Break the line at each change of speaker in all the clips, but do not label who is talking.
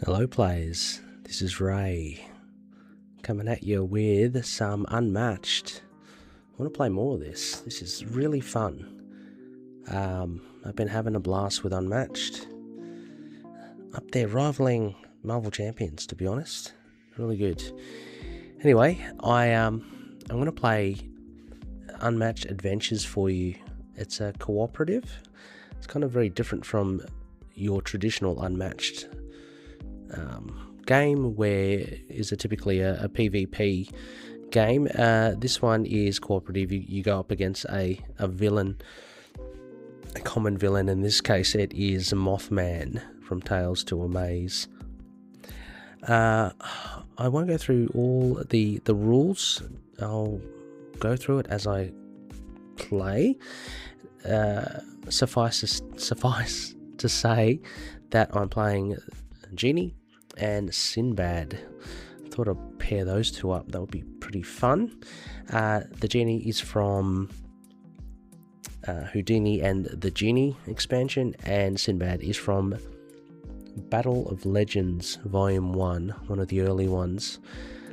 Hello players, this is Ray, coming at you with some Unmatched. I want to play more of this. This is really fun. I've been having a blast with Unmatched. Up there rivaling Marvel Champions, to be honest. Really good. Anyway, I'm going to play Unmatched Adventures for you. It's a cooperative. It's kind of very different from your traditional Unmatched game, where is typically a PvP game. This one is cooperative. You go up against a villain, a common villain. In this case, it is Mothman from Tales to Amaze. I won't go through all the rules. I'll go through it as I play. Suffice to say that I'm playing Genie and Sinbad. Thought I'd pair those two up. That would be pretty fun. The Genie is from Houdini and the Genie expansion, and Sinbad is from Battle of Legends Volume 1, one of the early ones.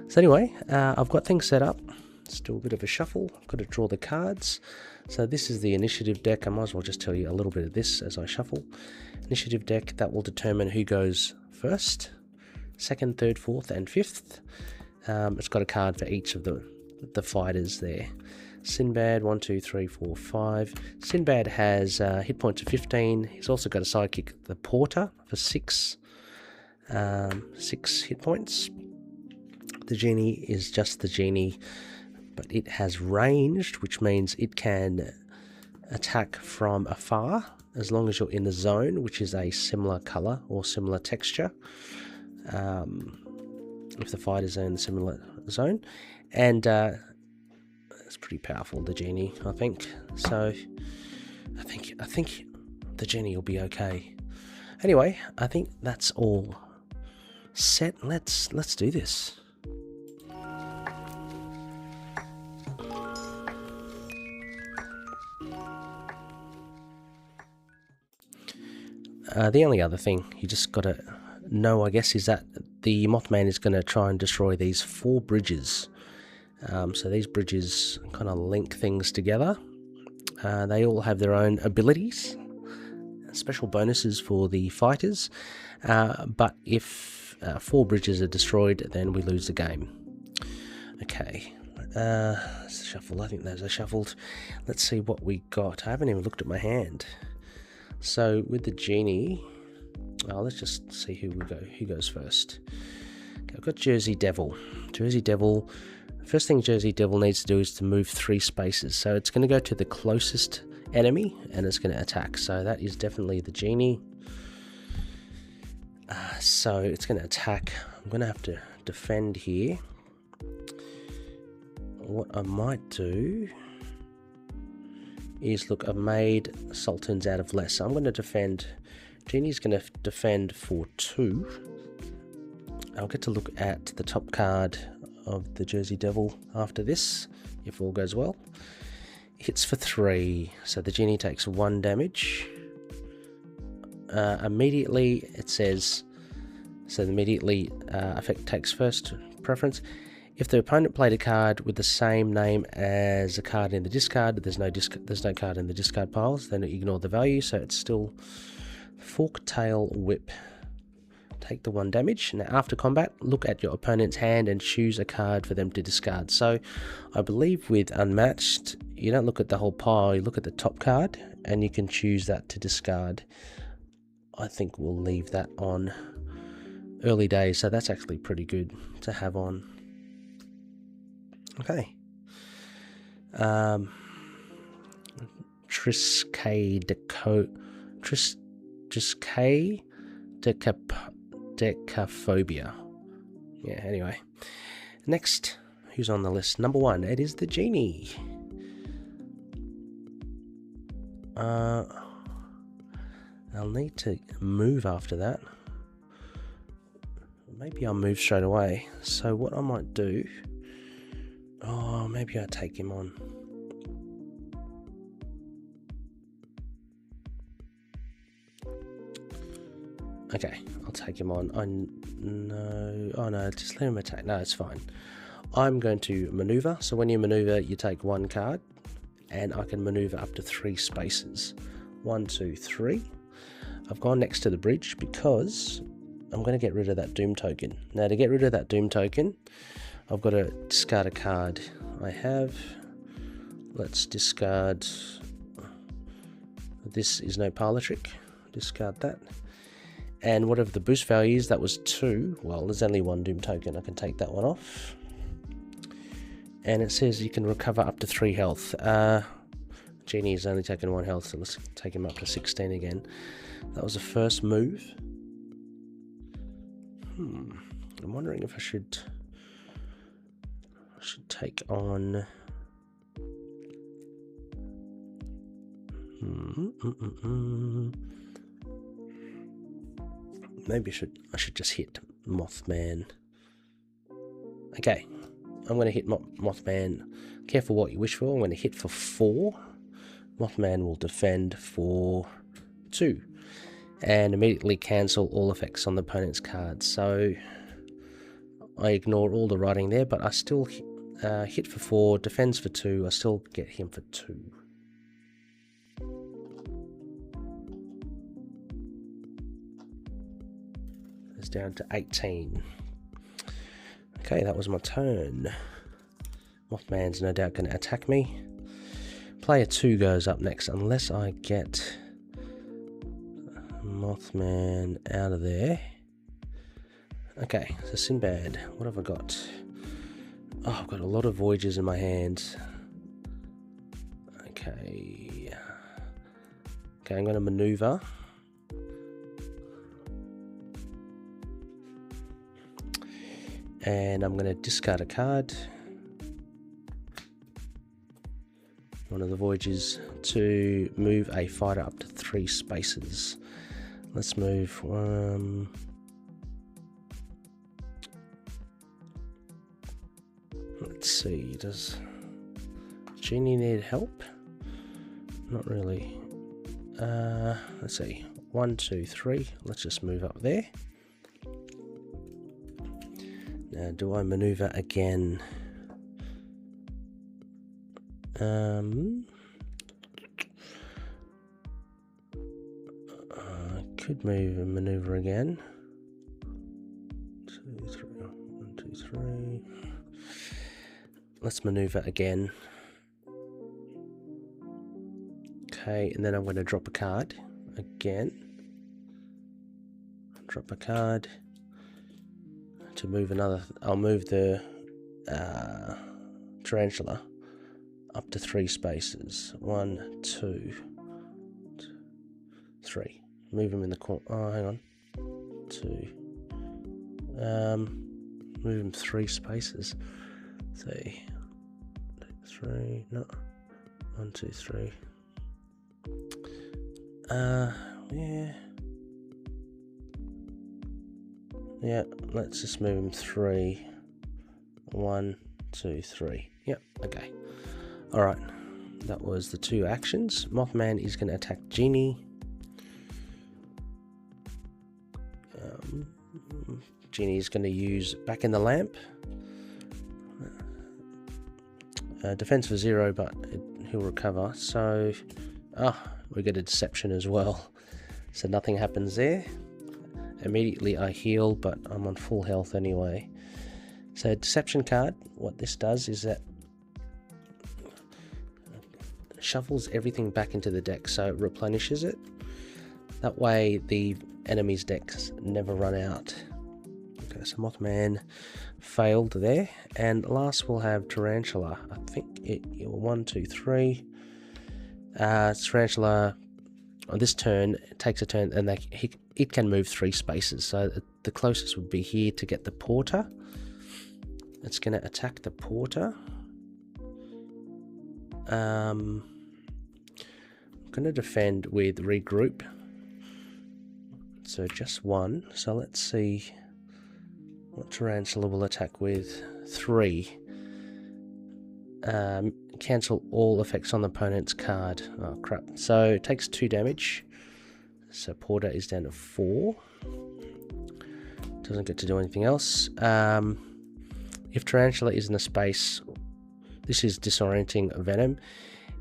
So anyway, I've got things set up. Let's do a bit of a shuffle. I've got to draw the cards. So this is the initiative deck. I might as well just tell you a little bit of this as I shuffle. Initiative deck that will determine who goes first, second, third, fourth, and fifth. It's got a card for each of the fighters there. Sinbad, 1, 2, 3, 4, 5. Sinbad has hit points of 15. He's also got a sidekick, the Porter, for 6 hit points. The Genie is just the Genie, but it has ranged, which means it can attack from afar as long as you're in the zone, which is a similar color or similar texture. If the fighters are in the similar zone, and it's pretty powerful, the Genie, I think. So I think the Genie will be okay. Anyway, I think that's all set. Let's do this. The only other thing you just got to know, I guess, is that the Mothman is going to try and destroy these 4 bridges. So these bridges kind of link things together. They all have their own abilities, special bonuses for the fighters. But if 4 bridges are destroyed, then we lose the game. Okay. Shuffle. I think those are shuffled. Let's see what we got. I haven't even looked at my hand. So with the Genie, let's just see who goes first. Okay, I've got Jersey Devil. First thing Jersey Devil needs to do is to move 3 spaces. So it's going to go to the closest enemy and it's going to attack. So that is definitely the Genie. So it's going to attack. I'm going to have to defend here. What I might do is, look, I've made Sultans out of less. So I'm going to defend. Genie's going to defend for 2. I'll get to look at the top card of the Jersey Devil after this, if all goes well. Hits for 3, so the Genie takes 1 damage. Immediately, it says, so immediately effect takes first preference. If the opponent played a card with the same name as a card in the discard, there's no card in the discard piles, then ignore the value, so it's still Forktail Whip. Take the 1 damage. Now after combat, look at your opponent's hand and choose a card for them to discard. So I believe with Unmatched, you don't look at the whole pile, you look at the top card and you can choose that to discard. I think we'll leave that on early days, so that's actually pretty good to have on. Okay. Triskaidekaphobia. Yeah, anyway. Next, who's on the list? Number 1, it is the Genie. I'll need to move after that. Maybe I'll move straight away. So what I might do... maybe I take him on. Okay, I'll take him on. No, oh no, just let him attack. No, it's fine. I'm going to maneuver. So when you maneuver, you take one card, and I can maneuver up to 3 spaces. 1, 2, 3. I've gone next to the bridge because I'm going to get rid of that Doom token. Now, to get rid of that Doom token, I've got to discard a card I have. Let's discard. This is no parlor trick. Discard that. And whatever the boost value is, that was 2. Well, there's only 1 Doom token. I can take that one off. And it says you can recover up to 3 health. Genie has only taken 1 health, so let's take him up to 16 again. That was the first move. I'm wondering if I should take on. Maybe I should just hit Mothman. Okay, I'm going to hit Mothman. Careful what you wish for. I'm going to hit for 4. Mothman will defend for 2. And immediately cancel all effects on the opponent's cards. So I ignore all the writing there, but I still hit for 4, defends for 2. I still get him for 2. It's down to 18. Okay, that was my turn. Mothman's no doubt going to attack me. Player 2 goes up next, unless I get Mothman out of there. Okay, so Sinbad, what have I got? Oh, I've got a lot of Voyages in my hands. Okay, I'm going to maneuver. And I'm going to discard a card. One of the Voyages to move a fighter up to 3 spaces. Let's move one. Let's see, does Genie need help? Not really. Let's see, 1, 2, 3. Let's just move up there. Now, do I maneuver again? I could move and maneuver again. 2, 3, 1, 2, 3. Let's maneuver again. Okay, and then I'm going to drop a card again. Drop a card to move another. I'll move the Tarantula up to 3 spaces. 1, 2, 3. Move him in the corner. Oh, hang on. 2. Move him 3 spaces. 3, 3. No. 1, 2, 3. Yeah. Yeah. Let's just move him 3. 1, 2, 3. Yep. Okay. All right. That was the 2 actions. Mothman is going to attack Genie. Genie is going to use Back in the Lamp. Defense for 0, but he'll recover. So, we get a Deception as well. So nothing happens there. Immediately I heal, but I'm on full health anyway. So Deception card, what this does is that shuffles everything back into the deck, so it replenishes it. That way the enemy's decks never run out. Okay, so Mothman failed there. And last we'll have Tarantula. I think it 1, 2, 3. Tarantula on this turn it takes a turn, and it can move 3 spaces. So the closest would be here to get the Porter. It's going to attack the Porter. I'm going to defend with Regroup. So just 1. So let's see what Tarantula will attack with. 3. Cancel all effects on the opponent's card. Oh crap. So it takes 2 damage. So Porter is down to 4. Doesn't get to do anything else. If Tarantula is in a space, this is disorienting venom.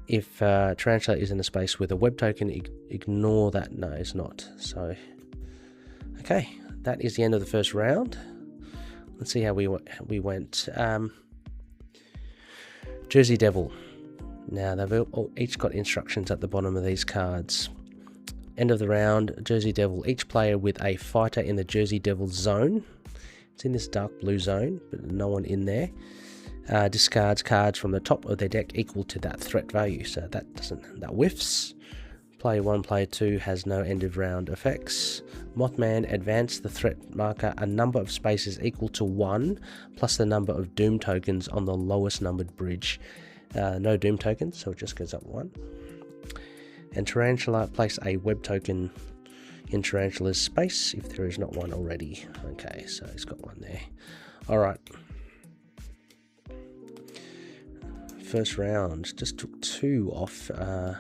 If Tarantula is in a space with a web token, ignore that. No, it's not. So, okay, that is the end of the first round. Let's see how we went. Jersey Devil. Now, they've each got instructions at the bottom of these cards. End of the round, Jersey Devil. Each player with a fighter in the Jersey Devil zone. It's in this dark blue zone, but no one in there. Discards cards from the top of their deck equal to that threat value. So that whiffs. Player 1, player 2 has no end of round effects. Mothman, advance the threat marker a number of spaces equal to 1 plus the number of doom tokens on the lowest numbered bridge. No doom tokens, so it just goes up 1. And Tarantula, place a web token in Tarantula's space if there is not one already. Okay, so he's got one there. Alright. First round, just took 2 off. I'm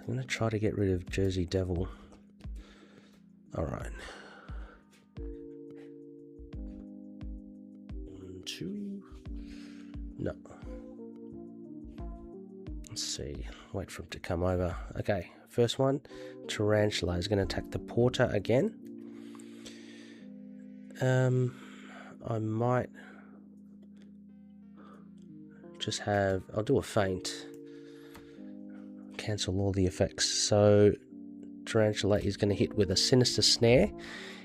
going to try to get rid of Jersey Devil. Alright. 1, 2. No. Let's see. Wait for him to come over. Okay, first one. Tarantula is going to attack the Porter again. I might just have... I'll do a feint. Cancel all the effects. So Tarantula is going to hit with a Sinister Snare.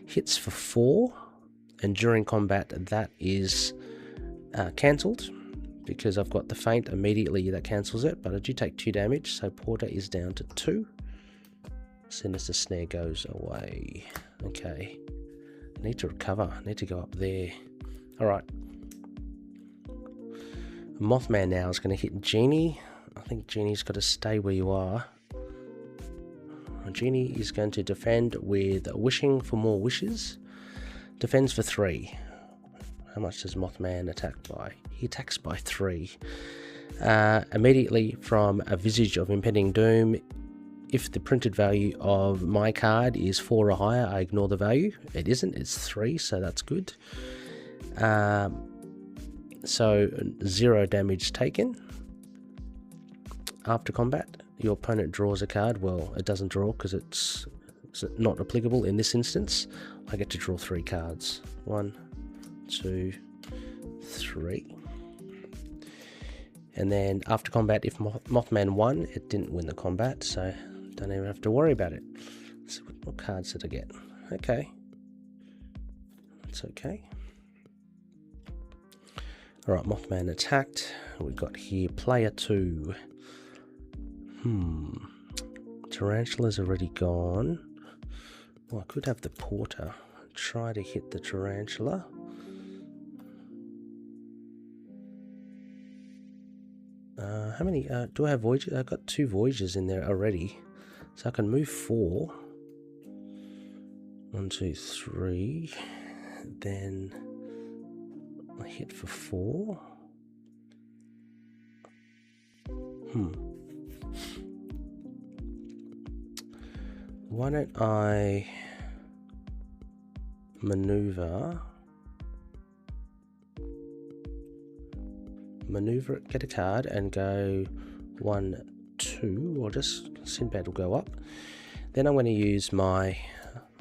Hits for 4. And during combat, that is cancelled. Because I've got the feint immediately, that cancels it, but I do take 2 damage, so Porter is down to 2. Sinister Snare goes away. Okay. I need to recover. I need to go up there. Alright. Mothman now is going to hit Genie. I think Genie's got to stay where you are. Genie is going to defend with Wishing for more wishes. Defends for 3. How much does Mothman attack by? He attacks by 3. Immediately from a Visage of Impending Doom, if the printed value of my card is 4 or higher, I ignore the value. It isn't, it's 3, so that's good. So 0 damage taken. After combat, your opponent draws a card. Well, it doesn't draw because it's not applicable in this instance. I get to draw 3 cards. 1, 2, 3. And then after combat, if Mothman won, it didn't win the combat, so don't even have to worry about it. So what cards did I get? Okay. That's okay. Alright, Mothman attacked. We've got here player 2. Tarantula's already gone. Well, I could have the Porter. Try to hit the Tarantula. How many do I have Voyages? I've got 2 Voyages in there already. So I can move 4. 1, 2, 3. Then I hit for 4. Why don't I maneuver it, get a card and go 1, 2, or just Sinbad will go up. Then I'm going to use my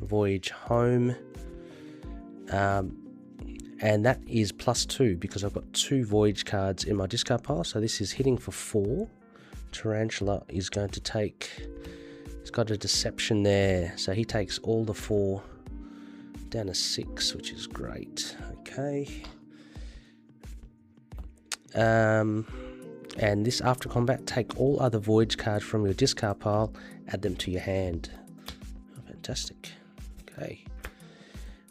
Voyage home, and that is +2 because I've got 2 Voyage cards in my discard pile, so this is hitting for 4. Tarantula is going to take, he's got a Deception there, so he takes all the 4 down to 6, which is great. Okay. And this after combat, take all other Voyage cards from your discard pile, add them to your hand. Oh, fantastic. Okay.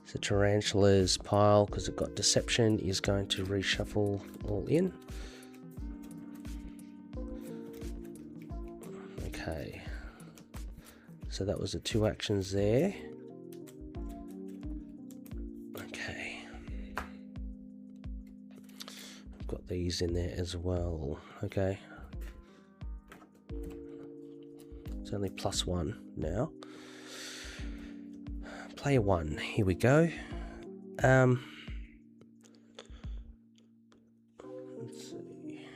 So Tarantula's pile, because it got Deception, is going to reshuffle all in. Okay. So that was the 2 actions there. Okay. I've got these in there as well. Okay. It's only +1 now. player 1. Here we go. Let's see.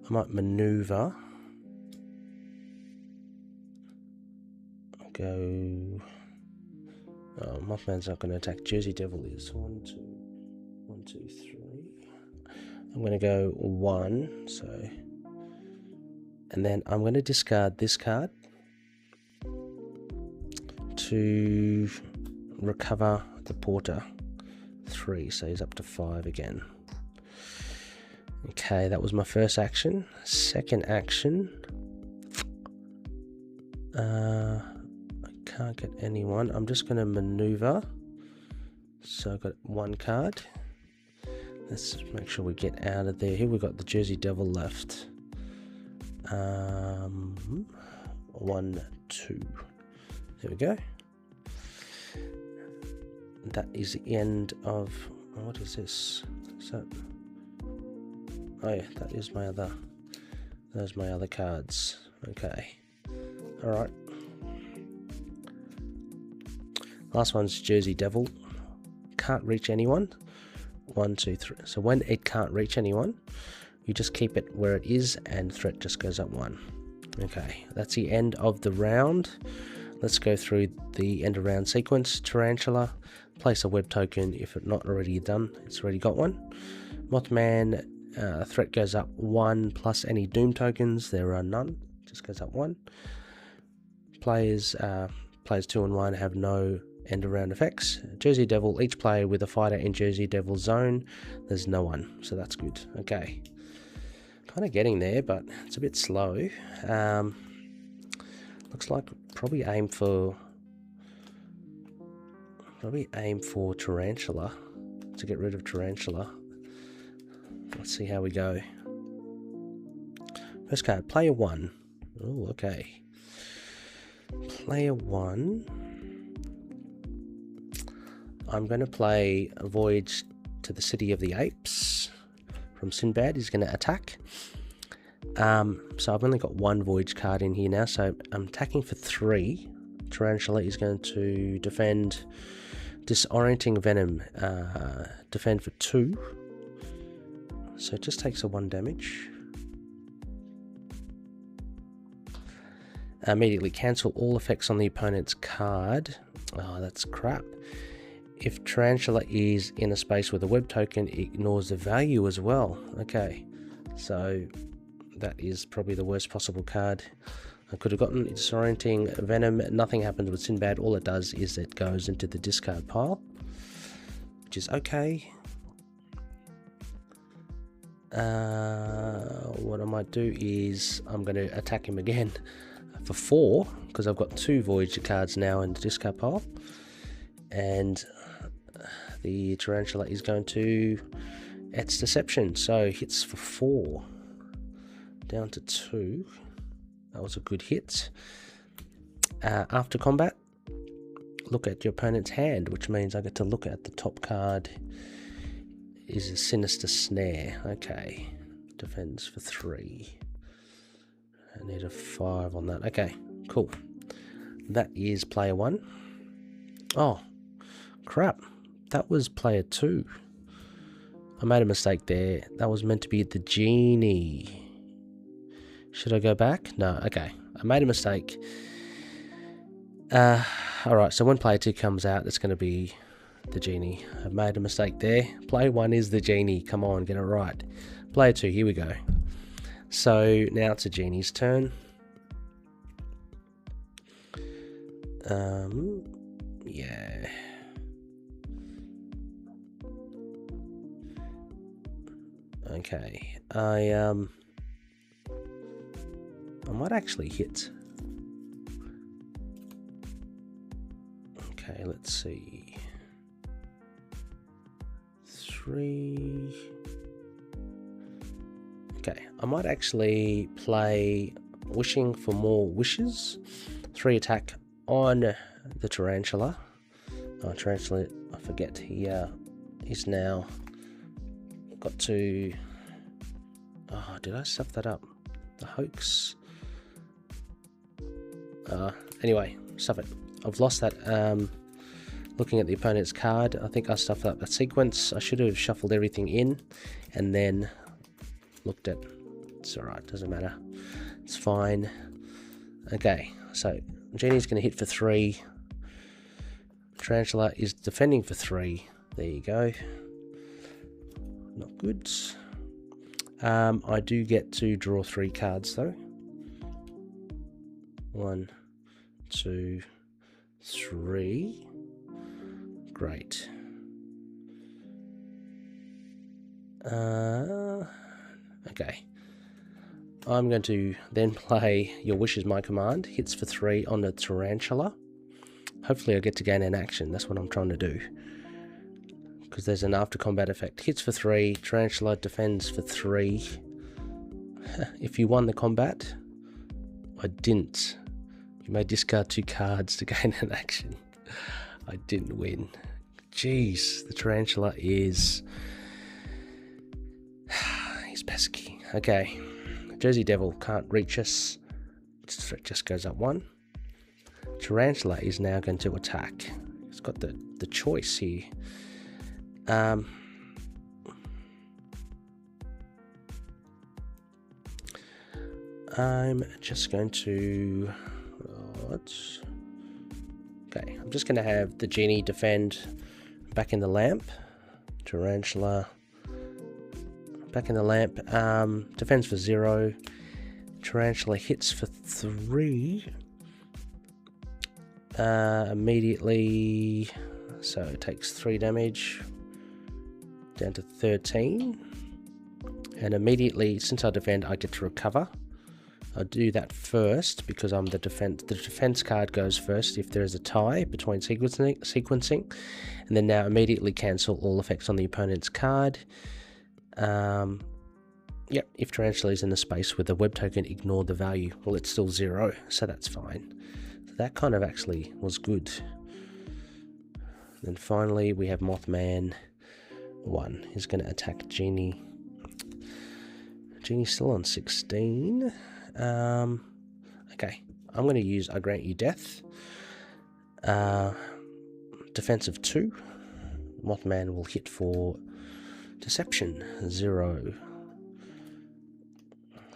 I might maneuver. Go. Oh, Mothman's not going to attack. Jersey Devil is 1, 2, 1, 2, 3. I'm going to go 1. So, and then I'm going to discard this card to recover the Porter 3. So he's up to 5 again. Okay, that was my first action. Second action. I can't get anyone. I'm just going to maneuver. So I've got 1 card. Let's make sure we get out of there. Here we've got the Jersey Devil left. 1, 2. There we go. That is the end of... What is this? Is that... Oh yeah, that is my other... Those are my other cards. Okay. Alright. Last one's Jersey Devil. Can't reach anyone. 1, 2, 3. So when it can't reach anyone, you just keep it where it is and threat just goes up 1. Okay, that's the end of the round. Let's go through the end of round sequence. Tarantula, place a web token if it's not already done. It's already got one. Mothman, threat goes up 1 plus any doom tokens. There are none. Just goes up 1. Players 2 and 1 have no end of round effects. Jersey Devil, each player with a fighter in Jersey Devil zone. There's no one, so that's good. Okay. Kind of getting there, but it's a bit slow. Looks like probably aim for Tarantula to get rid of Tarantula. Let's see how we go. First card, player 1. Oh, okay. Player 1. I'm going to play a Voyage to the City of the Apes from Sinbad. He's going to attack. So I've only got 1 Voyage card in here now, so I'm attacking for 3. Tarantula is going to defend Disorienting Venom, defend for 2. So it just takes a 1 damage. Immediately cancel all effects on the opponent's card. Oh, that's crap. If Tarantula is in a space with a web token, it ignores the value as well. Okay, so that is probably the worst possible card I could have gotten. Disorienting Venom, nothing happens with Sinbad. All it does is it goes into the discard pile, which is okay. What I might do is I'm going to attack him again for 4, because I've got 2 Voyager cards now in the discard pile, and the Tarantula is going to It's Deception, so hits for 4, down to 2. That was a good hit. After combat, look at your opponent's hand, which means I get to look at the top card. Is a Sinister Snare. Okay, defends for 3. I need a 5 on that. Okay, cool. That is player 1. Oh, crap. That was player 2. I made a mistake there. That was meant to be the Genie. Should I go back? No, okay. I made a mistake. Alright, so when player 2 comes out, it's going to be the Genie. I've made a mistake there. Player 1 is the Genie. Come on, get it right. Player 2, here we go. So now it's a Genie's turn. Yeah. Okay. I might actually hit. Okay, let's see. 3. Okay, I might actually play Wishing for More Wishes. 3 attack on the Tarantula. Oh, Tarantula, I forget, he is now got to... Oh, did I stuff that up? The hoax? Anyway, stuff it. I've lost that Looking at the opponent's card, I think I stuffed up a sequence. I should have shuffled everything in and then looked at. It's alright, doesn't matter. It's fine. Okay, so Genie's going to hit for 3. Tarantula is defending for 3. There you go. Not good. I do get to draw 3 cards though. 1, 2, 3. Great. Okay. I'm going to then play Your Wish is My Command. Hits for 3 on the Tarantula. Hopefully I get to gain an action. That's what I'm trying to do. Because there's an after combat effect. Hits for 3. Tarantula defends for 3. If you won the combat, I didn't. You may discard 2 cards to gain an action. I didn't win. Jeez, the Tarantula is... he's pesky. Okay. Jersey Devil can't reach us. It just goes up 1. Tarantula is now going to attack. He's got the choice here. I'm just going to... What? Okay, I'm just going to have the Genie defend back in the lamp. Tarantula back in the lamp. Defends for 0. Tarantula hits for 3. Immediately, so it takes 3 damage down to 13. And immediately, since I defend, I get to recover. I'll do that first because I'm the defense. The defense card goes first if there is a tie between sequencing, and then now immediately cancel all effects on the opponent's card. Yep, if Tarantula is in the space with a web token, ignore the value. Well, it's still 0, so that's fine. So that kind of actually was good. Then finally, we have Mothman 1. He's going to attack Genie. Genie's still on 16. Okay, I'm going to use I Grant You Death. Defensive 2. Mothman will hit for Deception 0.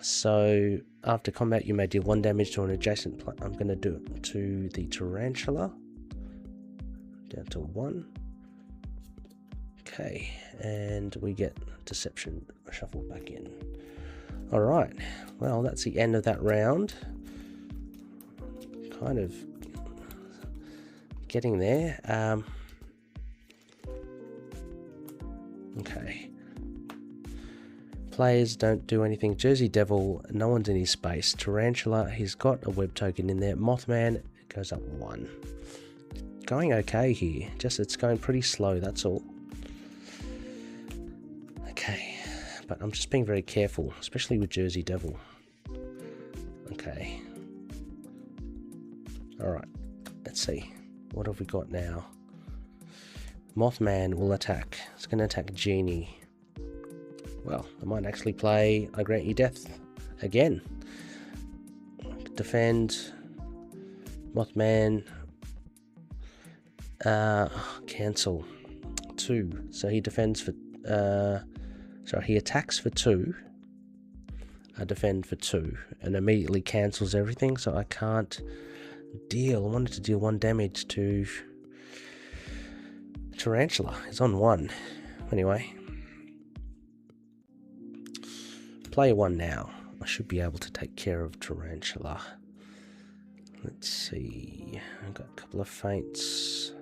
So after combat, you may deal 1 damage to an adjacent player. I'm going to do it to the Tarantula. Down to 1. Okay, and we get Deception shuffled back in. Alright, well, that's the end of that round. Kind of getting there. Okay. Players don't do anything. Jersey Devil, no one's in his space. Tarantula, he's got a web token in there. Mothman goes up 1. Going okay here. Just it's going pretty slow, that's all. Okay. But I'm just being very careful, especially with Jersey Devil. Okay. Alright. Let's see. What have we got now? Mothman will attack. It's going to attack Genie. Well, I might actually play I Grant You Death again. Defend. Mothman. Cancel. 2. So he defends for... sorry, he attacks for 2. I defend for 2. And immediately cancels everything, so I can't deal. I wanted to deal 1 damage to... Tarantula. It's on 1. Anyway. Play 1 now. I should be able to take care of Tarantula. Let's see. I've got a couple of feints.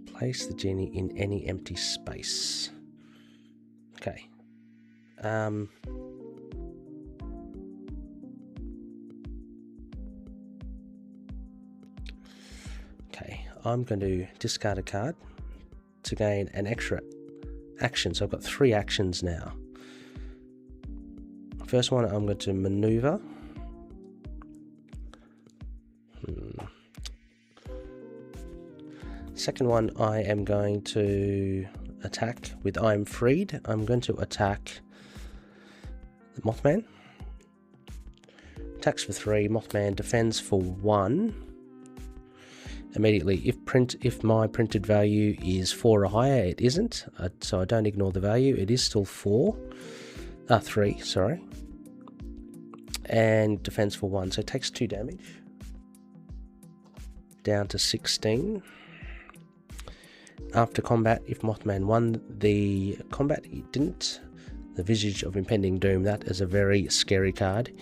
Place the Genie in any empty space. Okay. Okay, I'm going to discard a card to gain an extra action. So I've got 3 actions now. First one, I'm going to maneuver. Second one, I am going to attack with I Am Freed. I'm going to attack the Mothman. Attacks for 3. Mothman defends for 1. immediately. If my printed value is 4 or higher, it isn't. So I don't ignore the value. It is still 3, sorry. And defense for 1, so it takes 2 damage. Down to 16. After combat, if Mothman won the combat, he didn't. The Visage of Impending Doom, that is a very scary card.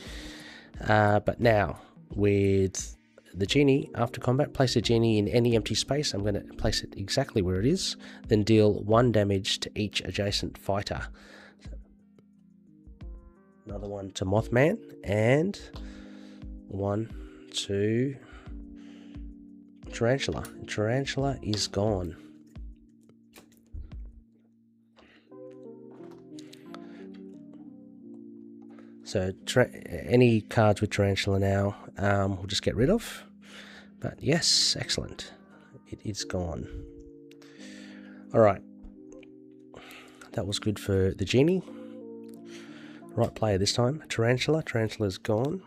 But now, with the Genie, after combat, place a Genie in any empty space. I'm going to place it exactly where it is, then deal 1 damage to each adjacent fighter. Another one to Mothman, and 1 to Tarantula. Tarantula is gone. So any cards with Tarantula now, we'll just get rid of. But yes, excellent. It is gone. Alright. That was good for the Genie. Right player this time. Tarantula. Tarantula's gone.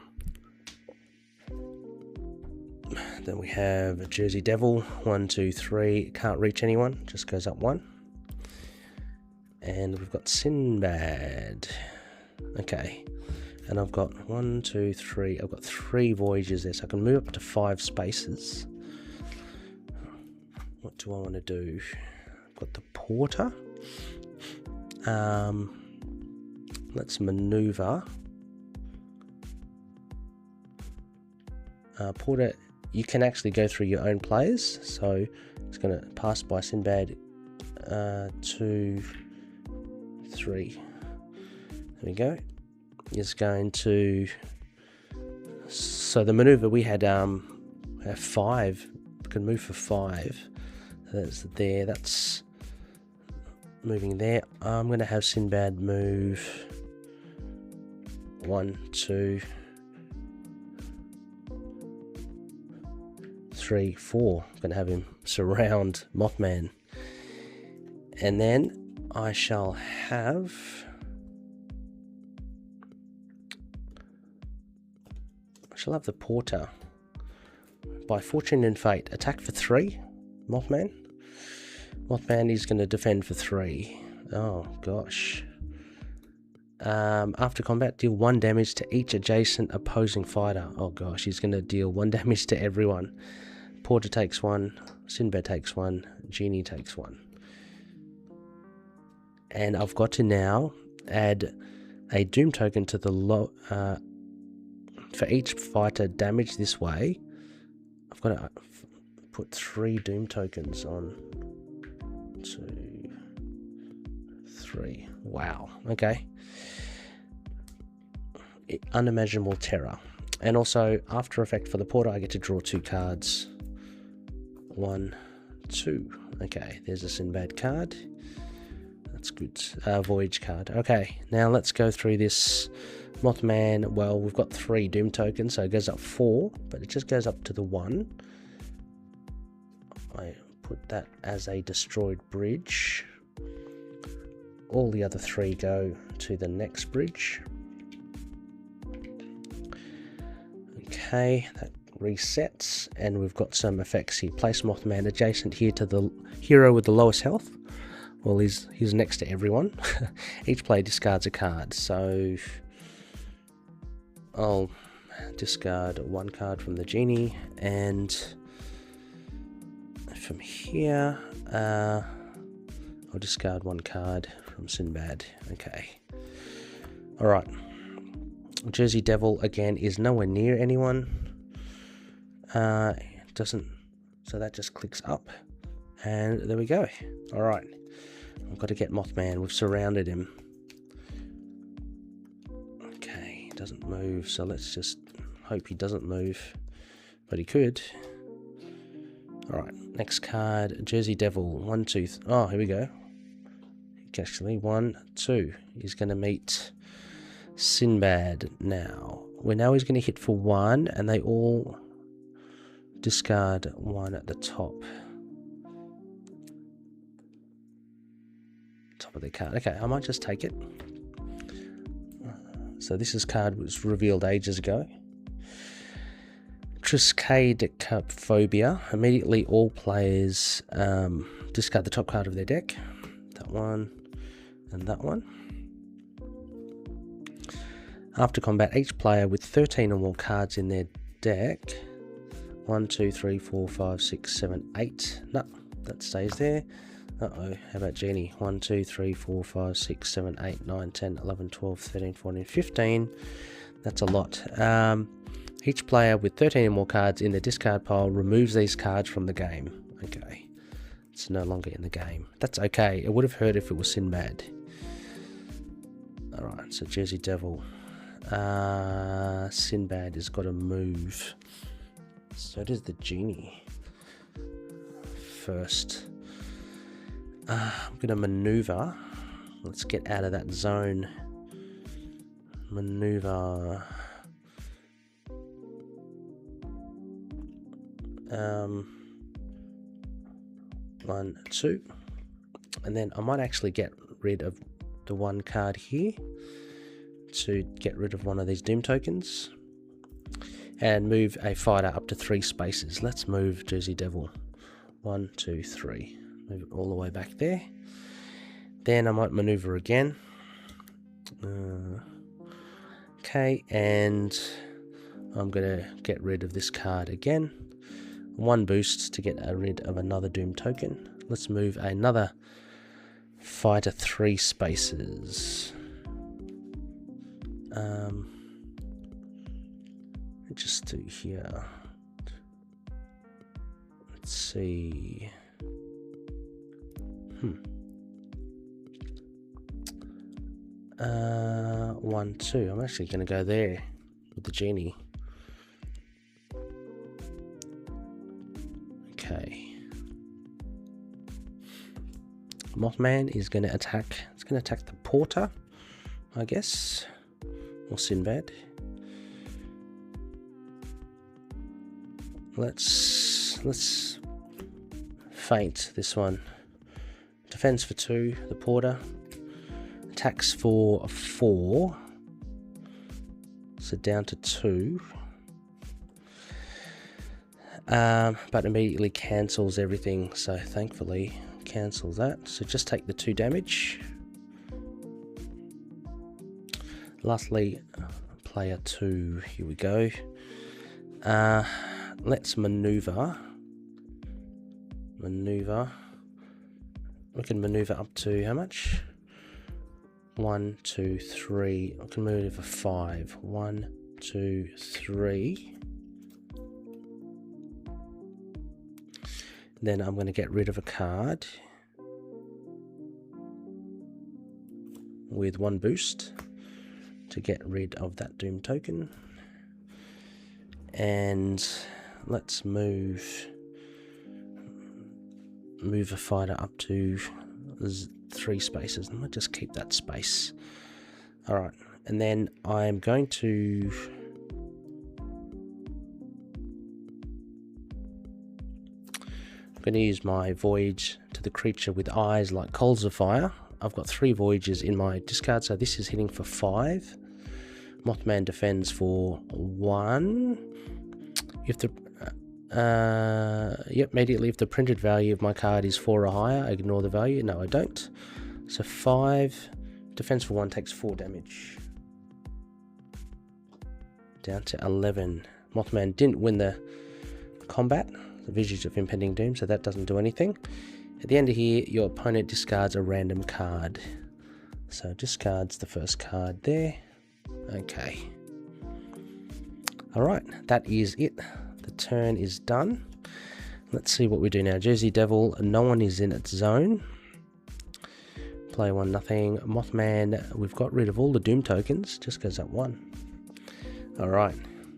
Then we have a Jersey Devil. 1, 2, 3. Can't reach anyone. Just goes up 1. And we've got Sinbad. Okay. And I've got 1, 2, 3. I've got 3 voyages there, so I can move up to 5 spaces. What do I want to do? I've got the Porter. Let's maneuver. Porter, you can actually go through your own players, so it's going to pass by Sinbad. 2, 3. There we go. Is going to, so the maneuver we had 5, can move for 5. That's there, that's moving there. I'm going to have Sinbad move 1, 2, 3, 4. I'm going to have him surround Mothman, and then I shall have the Porter. By Fortune and Fate, attack for 3, Mothman. Mothman is going to defend for 3. Oh gosh. After combat, deal 1 damage to each adjacent opposing fighter. Oh gosh, he's going to deal 1 damage to everyone. Porter takes 1, Sinbad takes 1, Genie takes 1. And I've got to now add a Doom token to the for each fighter damage this way. I've got to put 3 Doom tokens on. 2, 3. Wow. Okay. Unimaginable terror. And also, after effect for the Porter, I get to draw 2 cards. 1, 2. Okay, there's a Sinbad card. That's good. Voyage card. Okay, now let's go through this Mothman. Well, we've got 3 Doom tokens, so it goes up 4, but it just goes up to the 1. I put that as a destroyed bridge. All the other 3 go to the next bridge. Okay, that resets, and we've got some effects here. Place Mothman adjacent here to the hero with the lowest health. Well, he's next to everyone. Each player discards a card, so I'll discard 1 card from the Genie, and from here I'll discard 1 card from Sinbad. Okay. Alright. Jersey Devil again is nowhere near anyone. Doesn't, so that just clicks up, and there we go. Alright. I've got to get Mothman. We've surrounded him. Okay, doesn't move, so let's just hope he doesn't move, but he could. Alright, next card, Jersey Devil. 1, 2, oh, here we go. Actually, 1, 2. He's going to meet Sinbad now. Well, now he's going to hit for 1, and they all discard 1 at the top. Top of the card. Okay, I might just take it. So this card was revealed ages ago. Triskaidekaphobia. Immediately all players discard the top card of their deck. That one and that one. After combat, each player with 13 or more cards in their deck. 1, 2, 3, 4, 5, 6, 7, 8. No, that stays there. Uh-oh, how about Genie? 1, 2, 3, 4, 5, 6, 7, 8, 9, 10, 11, 12, 13, 14, 15. That's a lot. Each player with 13 or more cards in their discard pile removes these cards from the game. Okay. It's no longer in the game. That's okay. It would have hurt if it was Sinbad. Alright, so Jersey Devil. Sinbad has got to move. So does the Genie. First. I'm going to maneuver. Let's get out of that zone. Maneuver. 1, 2. And then I might actually get rid of the one card here to get rid of one of these Doom tokens. And move a fighter up to 3 spaces. Let's move Jersey Devil. 1, 2, 3. Move it all the way back there. Then I might maneuver again. Okay, and I'm going to get rid of this card again. 1 boost to get rid of another Doom token. Let's move another fighter 3 spaces. Just do here. Let's see. 1, 2. I'm actually going to go there with the Genie. Okay. Mothman is going to attack. It's going to attack the Porter, I guess, or Sinbad. Let's feint this one. Defends for 2, the Porter. Attacks for 4. So down to 2. But immediately cancels everything. So thankfully cancels that. So just take the 2 damage. Lastly, player 2. Here we go. Let's maneuver. We can maneuver up to how much? 1, 2, 3. I can move for 5. 1, 2, 3. Then I'm going to get rid of a card with 1 boost to get rid of that Doom token. And let's move a fighter up to 3 spaces. I might just keep that space. Alright, and then I'm going to use my Voyage to the creature with eyes like coals of fire. I've got 3 Voyages in my discard, so this is hitting for 5. Mothman defends for 1. If the immediately if the printed value of my card is 4 or higher, I ignore the value. No, I don't. So 5. Defense for 1 takes 4 damage. Down to 11. Mothman didn't win the combat, the Visage of Impending Doom, so that doesn't do anything. At the end of here, your opponent discards a random card. So discards the first card there. Okay. Alright, that is it. The turn is done. Let's see what we do now. Jersey Devil, no one is in its zone. Play 1, nothing. Mothman, we've got rid of all the Doom tokens. Just goes up 1. Alright,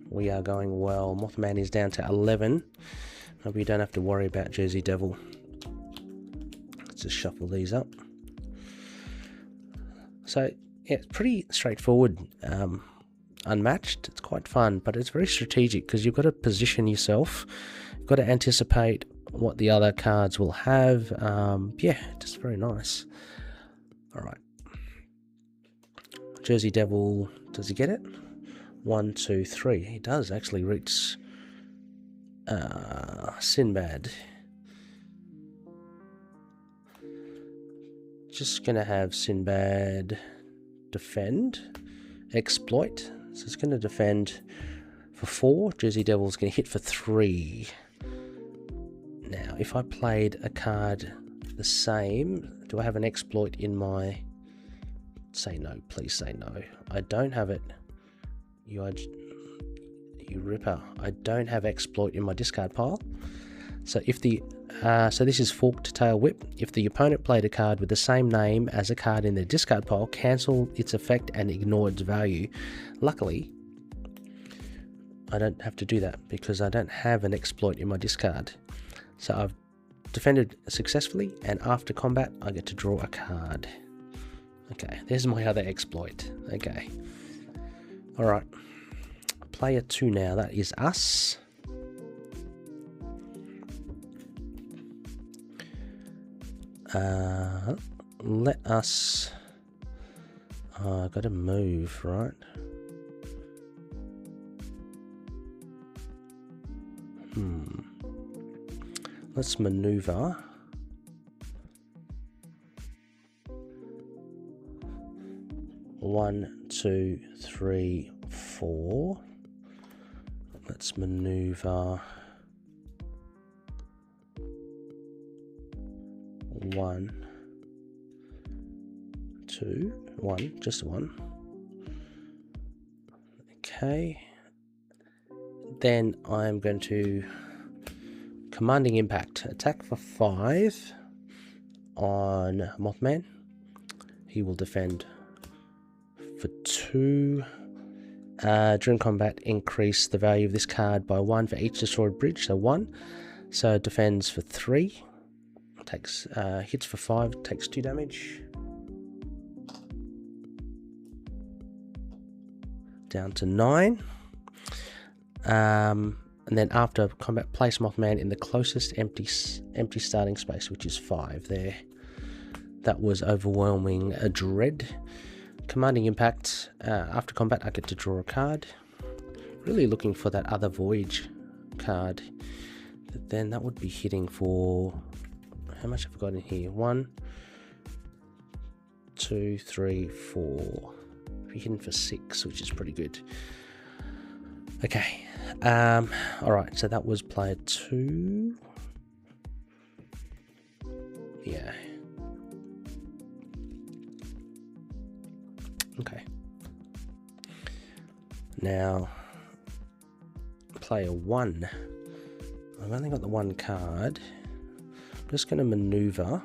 we are going well. Mothman is down to 11. Maybe you don't have to worry about Jersey Devil. Let's just shuffle these up. So, yeah, it's pretty straightforward. Unmatched, it's quite fun, but it's very strategic because you've got to position yourself. You've got to anticipate what the other cards will have. Yeah, just very nice. Alright. Jersey Devil, does he get it? 1, 2, 3. He does actually reach Sinbad. Just gonna have Sinbad defend, exploit. So it's gonna defend for 4. Jersey Devil's gonna hit for 3. Now, if I played a card the same, do I have an exploit in my... Say no, please say no. I don't have it. You ripper. I don't have exploit in my discard pile. So if the so this is forked tail whip. If the opponent played a card with the same name as a card in their discard pile, cancel its effect and ignore its value. Luckily, I don't have to do that because I don't have an exploit in my discard. So I've defended successfully, and after combat I get to draw a card. Okay, there's my other exploit. Okay. Alright. Player 2 now, that is us. Let us... I gotta move, right? Let's maneuver. One, 2, 3, 4. Let's maneuver 1, 2, 1, just 1. Okay. Then I'm going to commanding impact, attack for 5 on Mothman. He will defend for 2. During combat, increase the value of this card by 1 for each destroyed bridge, so 1. So it defends for 3. Takes hits for 5, takes 2 damage. Down to 9. And then after combat, place Mothman in the closest empty starting space, which is 5 there. That was overwhelming dread. Commanding impact, after combat I get to draw a card. Really looking for that other voyage card. But then that would be hitting for... How much have I got in here? 1, 2, 3, 4. We're hitting for 6, which is pretty good. Okay. Alright, so that was player 2. Yeah. Okay. Now, player 1. I've only got the 1 card. I'm just going to maneuver.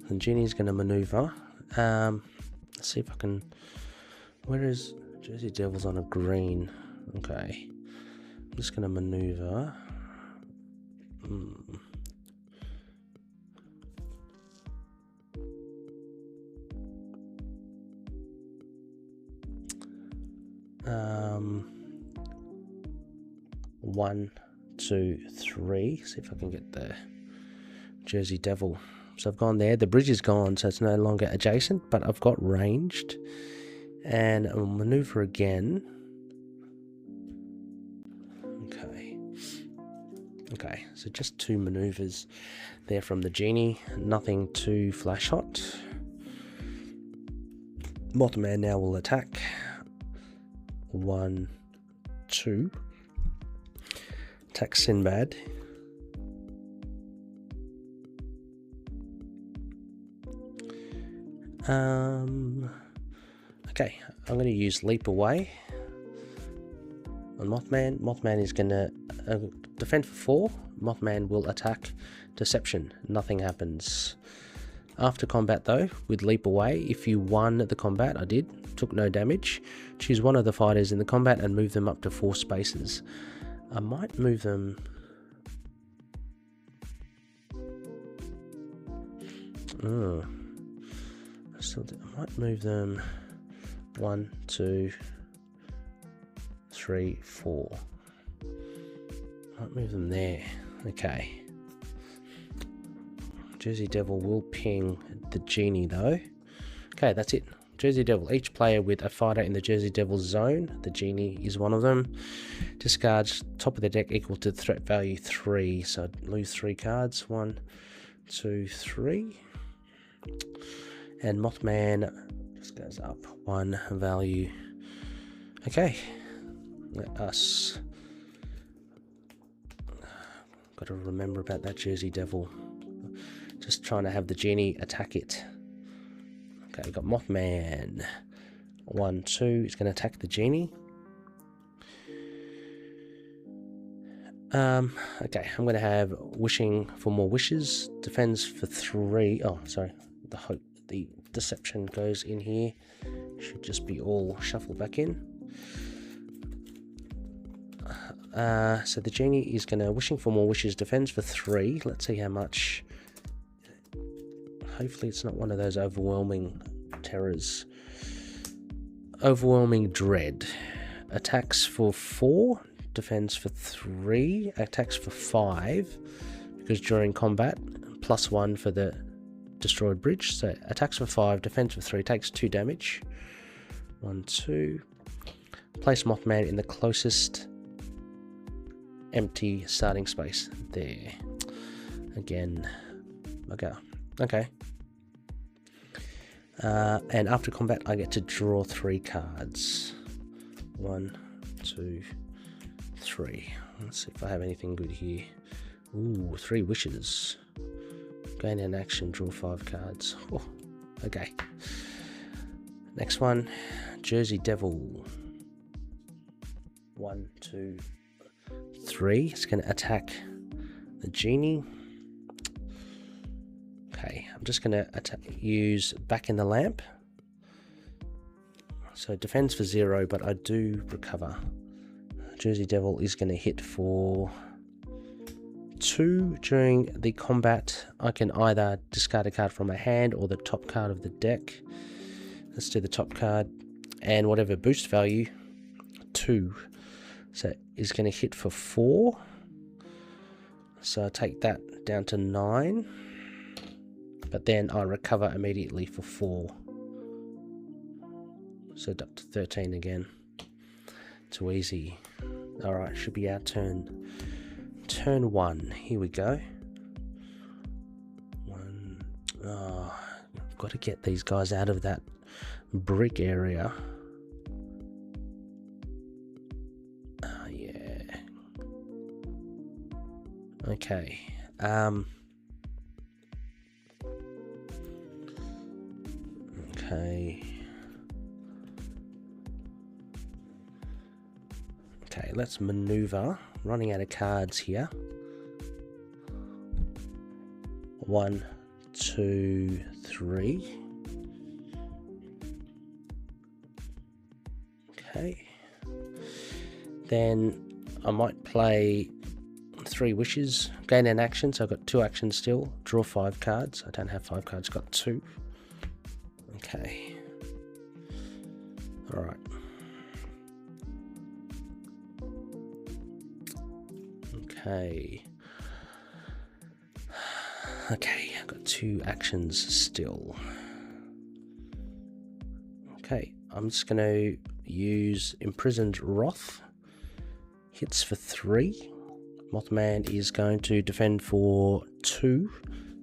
The Genie's going to maneuver. Let's see if I can... Where is... Jersey Devil's on a green. Okay. I'm just going to maneuver. One, 2, 3. See if I can get the Jersey Devil. So I've gone there. The bridge is gone, so it's no longer adjacent, but I've got ranged. And I'll maneuver again. Okay, so just 2 maneuvers there from the Genie. Nothing too flash hot. Mothman now will attack. 1, 2. Attack Sinbad. Okay, I'm going to use Leap Away on Mothman. Mothman is going to defend for 4. Mothman will attack Deception. Nothing happens. After combat though, with Leap Away, if you won the combat, I did, took no damage, choose one of the fighters in the combat and move them up to 4 spaces. I might move them... I might move them 1, 2, 3, 4. Might move them there. Okay. Jersey Devil will ping the Genie though. Okay, that's it. Jersey Devil. Each player with a fighter in the Jersey Devil zone, the Genie is one of them, discards top of the deck equal to threat value 3. So I'd lose 3 cards. 1, 2, 3. And Mothman just goes up 1 value. Okay. Let us... Got to remember about that Jersey Devil. Just trying to have the Genie attack it. Okay, got Mothman. 1, 2. He's going to attack the Genie. Okay, I'm going to have Wishing for More Wishes. Defends for 3. Oh, sorry. The Deception goes in here. Should just be all shuffled back in. So the Genie is going to Wishing for More Wishes. Defends for 3. Let's see how much. Hopefully it's not one of those overwhelming terrors. Overwhelming Dread. Attacks for 4. Defends for 3. Attacks for 5. Because during combat, +1 for the destroyed bridge. So attacks for 5, defends for 3, takes 2 damage. 1, 2. Place Mothman in the closest empty starting space. There. Again. Okay. And after combat, I get to draw 3 cards. 1, 2, 3. Let's see if I have anything good here. Ooh, 3 wishes. Gain an action, draw 5 cards. Oh, okay. Next one, Jersey Devil. 1, 2, 3. It's going to attack the Genie. Okay, I'm just going to use Back in the Lamp. So defends for 0, but I do recover. Jersey Devil is going to hit for 2. During the combat, I can either discard a card from my hand or the top card of the deck. Let's do the top card. And whatever boost value, 2. So is going to hit for 4. So I take that down to 9. But then I recover immediately for 4. So up to 13 again. Too easy. Alright, should be our turn. Turn 1. Here we go. 1. Oh, I've got to get these guys out of that brick area. Yeah. Okay. Okay, let's maneuver. Running out of cards here. 1, 2, 3. Okay. Then I might play 3 wishes. Gain an action, so I've got 2 actions still. Draw 5 cards. I don't have 5 cards, got 2. Okay. Alright. Okay. Okay, I've got 2 actions still. Okay, I'm just going to use Imprisoned Wrath. Hits for 3. Mothman is going to defend for 2.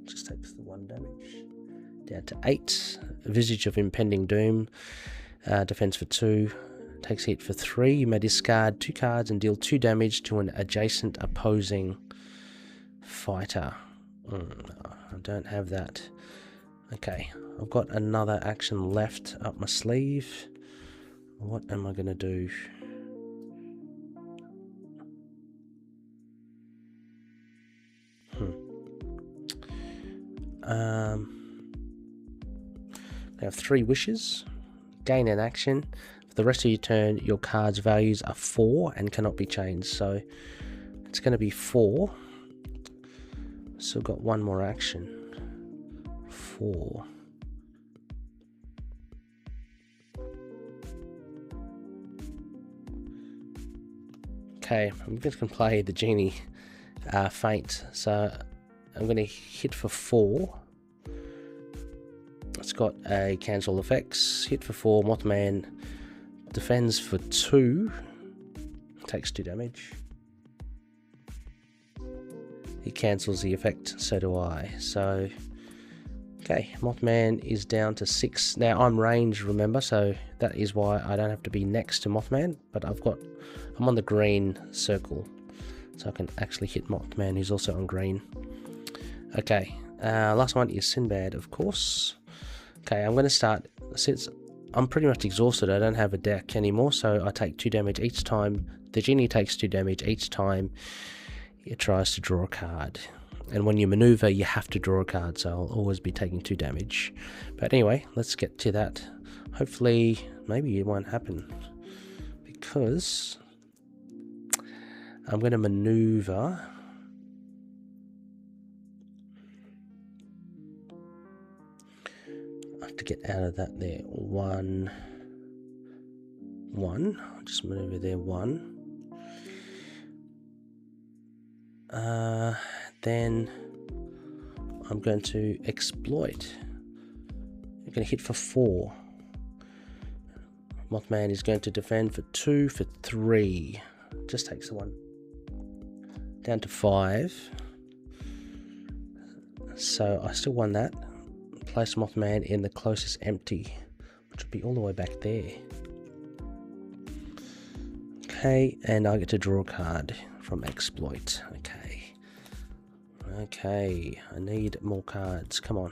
Just takes the 1 damage. Down to 8. Visage of Impending Doom. Defends for 2. Takes hit for 3. You may discard 2 cards and deal 2 damage to an adjacent opposing fighter. I don't have that. Okay, I've got another action left up my sleeve. What am I going to do? I have 3 wishes. Gain an action. For the rest of your turn, your card's values are 4 and cannot be changed. So it's going to be 4. So I've got 1 more action. 4. Okay, I'm just going to play the Genie Feint. So I'm going to hit for 4. It's got a cancel effects, hit for 4, Mothman defends for 2, takes 2 damage. He cancels the effect, so do I. So, okay, Mothman is down to 6. Now, I'm ranged, remember, so that is why I don't have to be next to Mothman, but I'm on the green circle, so I can actually hit Mothman, who's also on green. Okay, last one is Sinbad, of course. Okay, I'm going to start, since I'm pretty much exhausted, I don't have a deck anymore, so I take 2 damage each time. The genie takes 2 damage each time it tries to draw a card. And when you maneuver, you have to draw a card, so I'll always be taking 2 damage. But anyway, let's get to that. Hopefully, maybe it won't happen, because I'm going to maneuver. I have to get out of that there. 1. I'll just maneuver there. 1. Then I'm going to exploit. I'm going to hit for 4. Mothman is going to defend for 2 for 3. Just takes the 1. Down to 5. So I still won that. Place Mothman in the closest empty, which would be all the way back there. Okay, and I get to draw a card from exploit. Okay, I need more cards. Come on.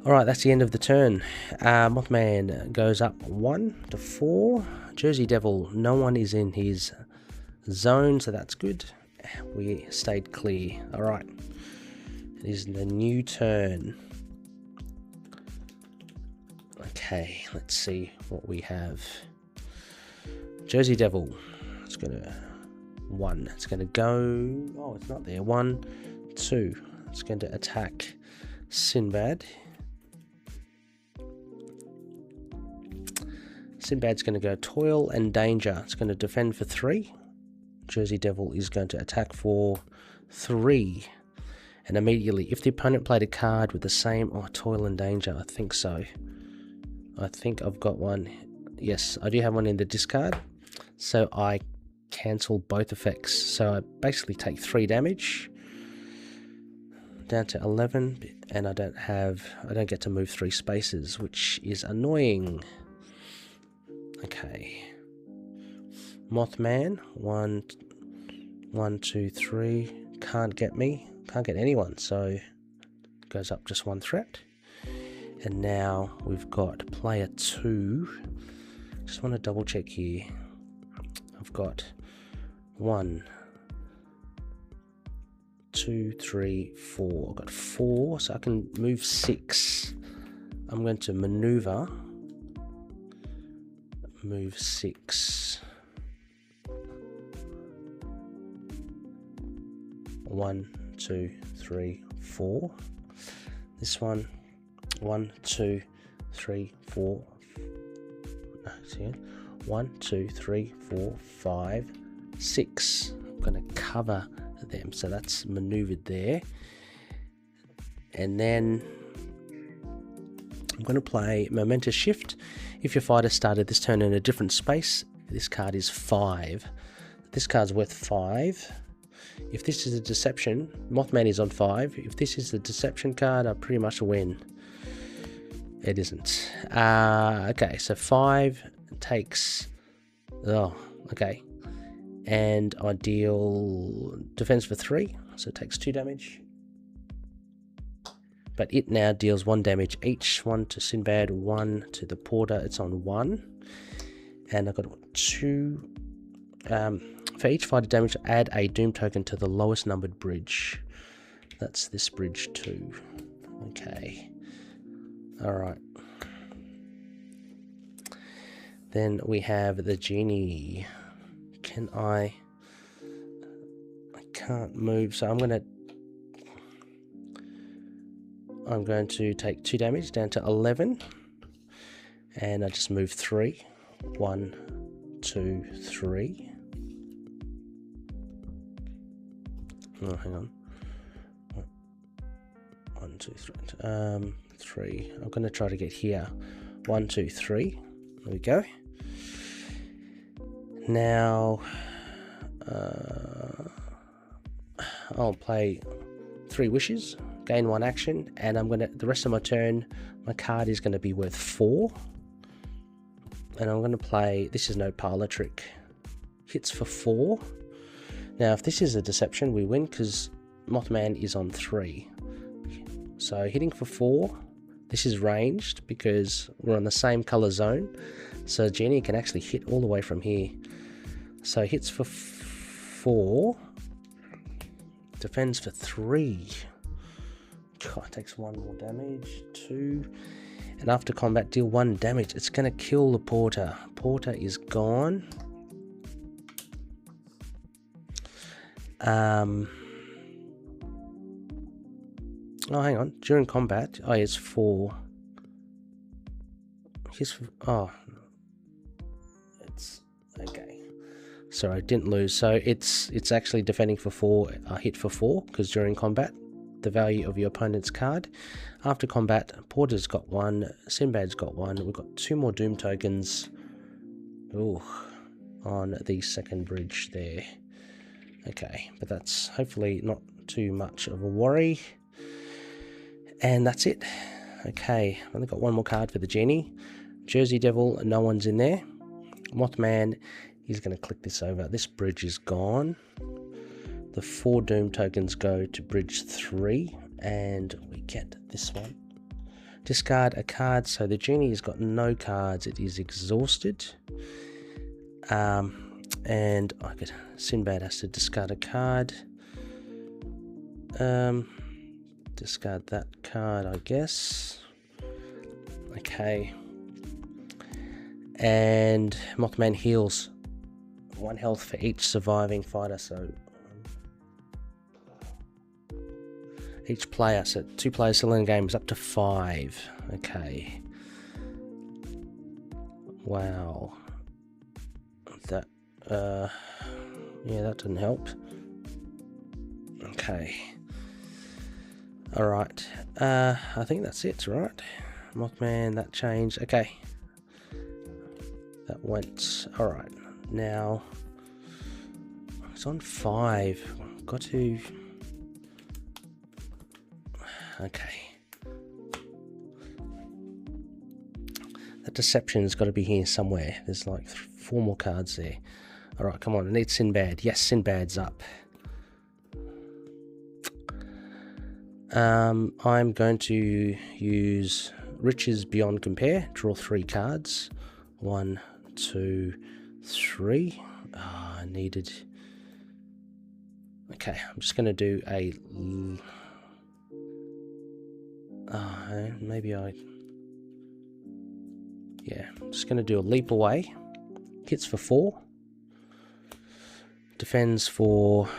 Alright, that's the end of the turn. Mothman goes up 1 to 4. Jersey Devil, no one is in his zone, so that's good. We stayed clear. Alright, it is the new turn. Okay, let's see what we have. Jersey Devil, it's gonna 1. It's gonna go. Oh, it's not there. 1, 2. It's going to attack Sinbad. Sinbad's going to go Toil and Danger. It's going to defend for 3. Jersey Devil is going to attack for 3. And immediately, if the opponent played a card with the same Toil and Danger, I think so. I think I've got one. Yes, I do have one in the discard. So I cancel both effects. So I basically take 3 damage. Down to 11. And I don't get to move 3 spaces, which is annoying. Okay. Mothman. 1, 2, 3. Can't get me. Can't get anyone. So goes up just 1 threat. And now we've got player 2. Just want to double check here. I've got 1, 2, 3, 4. I've got 4, so I can move 6. I'm going to maneuver. Move 6. 1, 2, 3, 4. This one. 1, 2, 3, 4. No, see it? 1, 2, 3, 4, 5, 6. I'm going to cover them, so that's maneuvered there. And then I'm going to play Momentous Shift. If your fighter started this turn in a different space, this card is 5. This card's worth 5. If this is a deception, Mothman is on 5. If this is the deception card, I pretty much win. It isn't. Okay, so 5 takes... Oh, okay. And I deal defense for 3, so it takes 2 damage. But it now deals 1 damage each. 1 to Sinbad, 1 to the Porter. It's on 1. And I've got 2... for each fighter damage, add a Doom token to the lowest numbered bridge. That's this bridge 2. Okay. Alright. Then we have the Genie. Can I can't move, so I'm going to take 2 damage down to 11. And I just move 3. 1, 2, 3. Oh, hang on. 1, 2, 3. 3. I'm going to try to get here. 1, 2, 3. There we go. Now, I'll play 3 wishes, gain 1 action, and I'm gonna, the rest of my turn, my card is going to be worth 4. And I'm going to play, this is no parlor trick, hits for 4. Now, if this is a deception, we win because Mothman is on 3. So hitting for 4, this is ranged because we're on the same color zone. So Genie can actually hit all the way from here. So hits for 4, defends for 3. God, takes 1 more damage, 2. And after combat, deal 1 damage. It's going to kill the Porter. Porter is gone. Oh, hang on. During combat, oh, it's 4. Oh, it's okay. Sorry, I didn't lose. So it's actually defending for 4. Hit for 4 because during combat, the value of your opponent's card. After combat, Porter's got 1. Sinbad's got 1. We've got 2 more Doom tokens. Ooh, on the second bridge there. Okay, but that's hopefully not too much of a worry. And that's it. Okay, I've only got 1 more card for the Genie. Jersey Devil, no one's in there. Mothman, he's going to click this over. This bridge is gone. The 4 Doom tokens go to bridge 3, and we get this one. Discard a card, so the Genie has got no cards. It is exhausted. And Sinbad has to discard a card. Discard that card, I guess. Okay. And Mothman heals 1 health for each surviving fighter, so each player, so 2 players still in the game is up to 5. Okay. Wow. That, yeah, that didn't help. Okay. Alright. I think that's it, right? Mothman, that changed. Okay. That went. Alright. Now, it's on 5. Got to. Okay. That deception's got to be here somewhere. There's like 4 more cards there. Alright, come on. I need Sinbad. Yes, Sinbad's up. I'm going to use Riches Beyond Compare. Draw 3 cards. 1, 2, 3. Oh, I needed. Okay, I'm just going to do a. Maybe I. Yeah, I'm just going to do a leap away. Hits for 4. Defends for.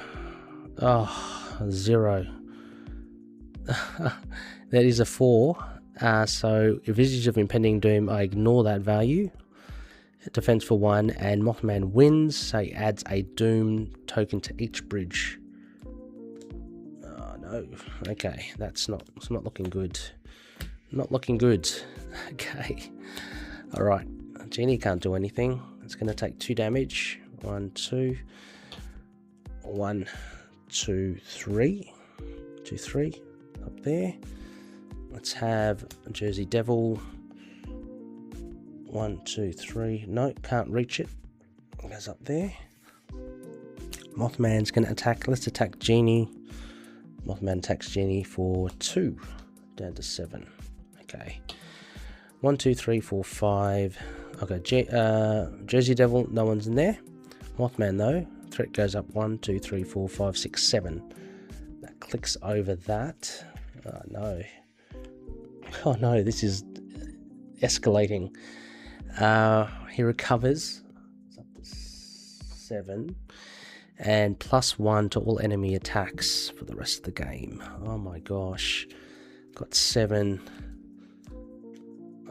0. That is a 4. So, Visage of Impending Doom, I ignore that value. Defense for 1, and Mothman wins, so he adds a Doom token to each bridge. Oh no. Okay, it's not looking good. Not looking good. Okay. Alright. Genie can't do anything. It's going to take 2 damage. 1, 2. 1, 2, 3. 2, 3. Up there. Let's have Jersey Devil. 1, 2, 3. No, can't reach it. It goes up there. Mothman's going to attack. Let's attack Genie. Mothman attacks Genie for 2. Down to 7. Okay. 1, 2, 3, 4, 5. Okay, Jersey Devil, no one's in there. Mothman, though. Threat goes up 1, 2, 3, 4, 5, 6, 7. That clicks over that. Oh, no. Oh, no, this is escalating. He recovers. It's up to 7. And +1 to all enemy attacks for the rest of the game. Oh my gosh. Got 7.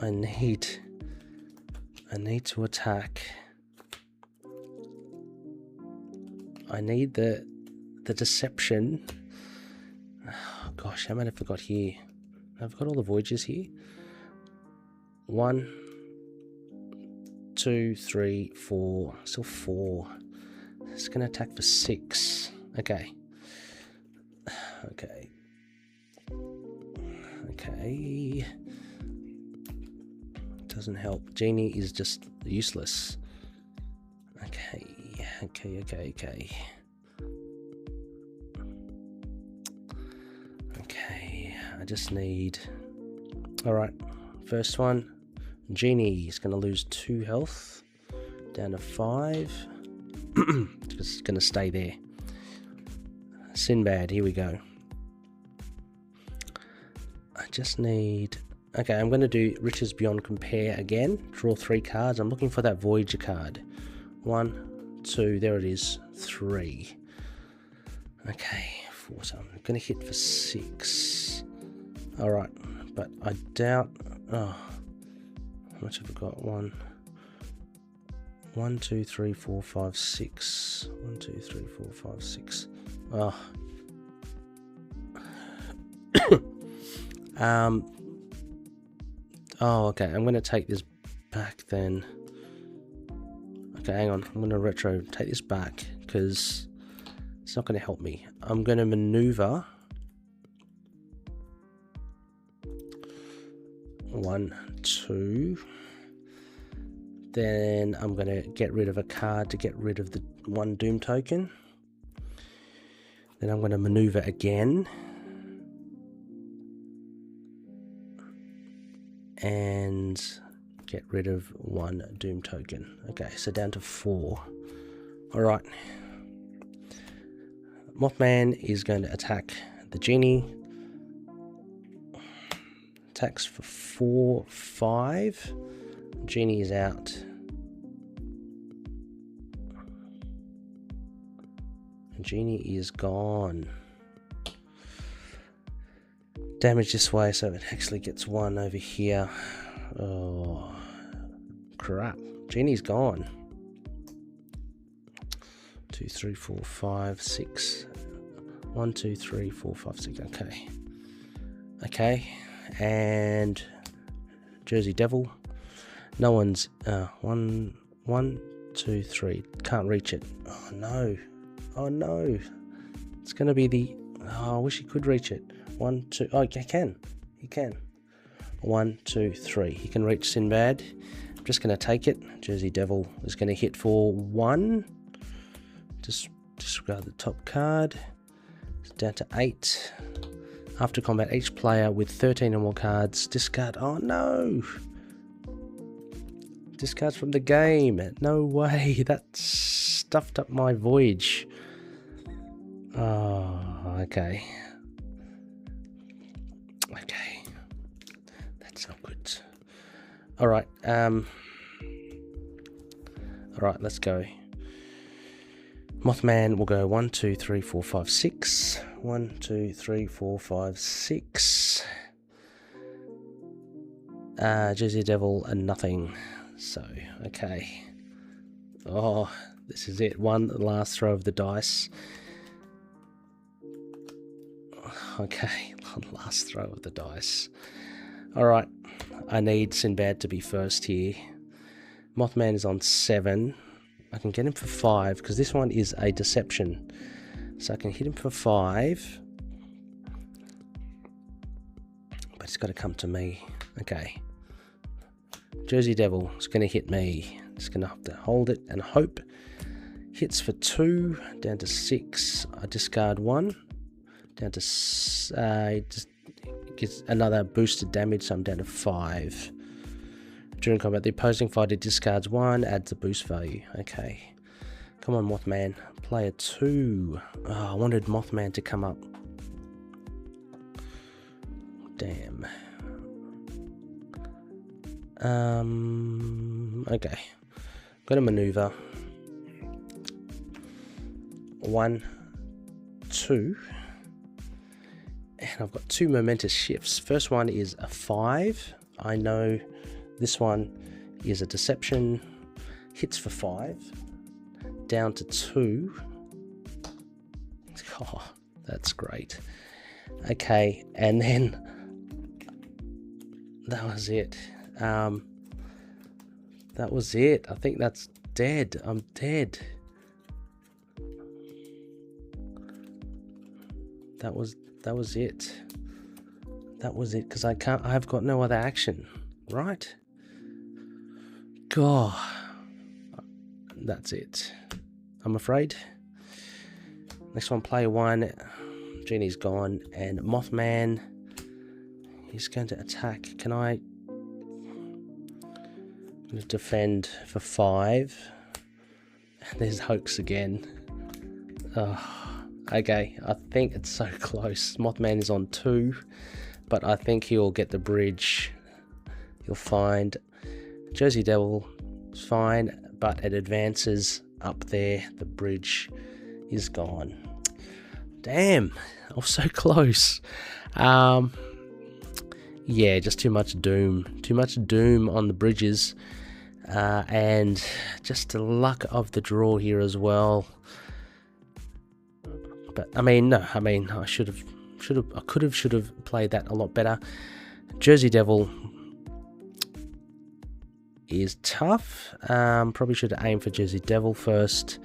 I need to attack. I need the deception. Oh gosh, how many have I got here? I've got all the voyages here. 1, 2, 3, 4. Still 4. It's going to attack for 6. Okay. Okay. Okay. Doesn't help. Genie is just useless. Okay. Okay, okay, okay. Okay. I just need... Alright. First one. Genie is going to lose 2 health. Down to 5. It's going to stay there. Sinbad, here we go. I just need... Okay, I'm going to do Riches Beyond Compare again. Draw 3 cards. I'm looking for that Voyager card. 1, 2, there it is. 3. Okay, 4. So I'm going to hit for 6. Alright, but I doubt... Oh, how much have I got? 1, 2, 3, 4, 5, 6. 1, 2, 3, 4, 5, 6. Oh. Oh, okay. I'm going to take this back then. Okay, hang on. I'm going to retro take this back because it's not going to help me. I'm going to maneuver 1, 2. Then I'm going to get rid of a card to get rid of the 1 Doom token. Then I'm going to maneuver again. And get rid of 1 Doom token. Okay, so down to 4. Alright. Mothman is going to attack the Genie. Attacks for 4, 5. Genie is out. Genie is gone. Damage this way so it actually gets 1 over here. Oh, crap. Genie's gone. 2, 3, 4, 5, 6. 1, 2, 3, 4, 5, 6. Okay. Okay. And Jersey Devil. No one's 1, 2, 3. Can't reach it. Oh no. Oh no. It's gonna be the... Oh, I wish he could reach it. 1, 2. Oh, he can. He can. 1, 2, 3. He can reach Sinbad. I'm just going to take it. Jersey Devil is going to hit for 1. Just disregard the top card. It's down to 8. After combat, each player with 13 or more cards discard. Oh no! Discards from the game. No way. That stuffed up my voyage. Oh, okay. Okay, that's not good. All right, let's go. Mothman will go 1, 2, 3, 4, 5, 6. 1, 2, 3, 4, 5, 6. Jersey Devil and nothing. So, okay. Oh, this is it. One last throw of the dice. Okay, last throw of the dice. Alright, I need Sinbad to be first here. Mothman is on 7. I can get him for 5 because this one is a deception. So I can hit him for 5. But it's got to come to me. Okay. Jersey Devil is going to hit me. Just going to have to hold it and hope. Hits for 2. Down to 6. I discard 1. Down to just gets another boosted damage, so I'm down to 5. During combat, the opposing fighter discards 1, adds a boost value. Okay, come on, Mothman. Player 2. Oh, I wanted Mothman to come up. Damn. Okay. Gonna maneuver. 1, 2. And I've got 2 momentous shifts. First one is a 5. I know this one is a deception. Hits for 5. Down to 2. Oh, that's great. Okay, and then That was it. That was it. I think that's dead. I'm dead. That was it. That was it, because I've got no other action, right? God, that's it, I'm afraid. Next one, player 1, Genie's gone, and Mothman, he's going to attack. I'm going to defend for 5. There's Hoax again. Okay, I think it's so close. Mothman is on 2, but I think he'll get the bridge. He'll find Jersey Devil is fine, but it advances up there. The bridge is gone. Damn, I was so close. Yeah, just too much doom. Too much doom on the bridges. And just the luck of the draw here as well. But I mean, no, I mean, I should have played that a lot better. Jersey Devil is tough. Probably should have aimed for Jersey Devil first.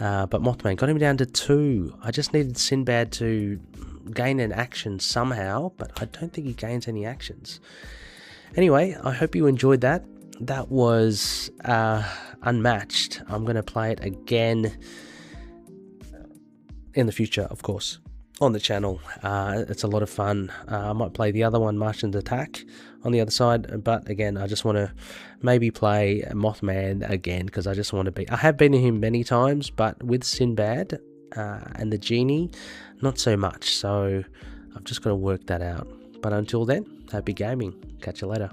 But Mothman got him down to 2. I just needed Sinbad to gain an action somehow, but I don't think he gains any actions. Anyway, I hope you enjoyed that. That was Unmatched. I'm going to play it again in the future, of course, on the channel. It's a lot of fun. I might play the other one, Martian Attack, on the other side, but again, I just want to maybe play Mothman again, because I just want to I have beaten him many times, but with Sinbad and the Genie, not so much, so I've just got to work that out. But until then, happy gaming. Catch you later.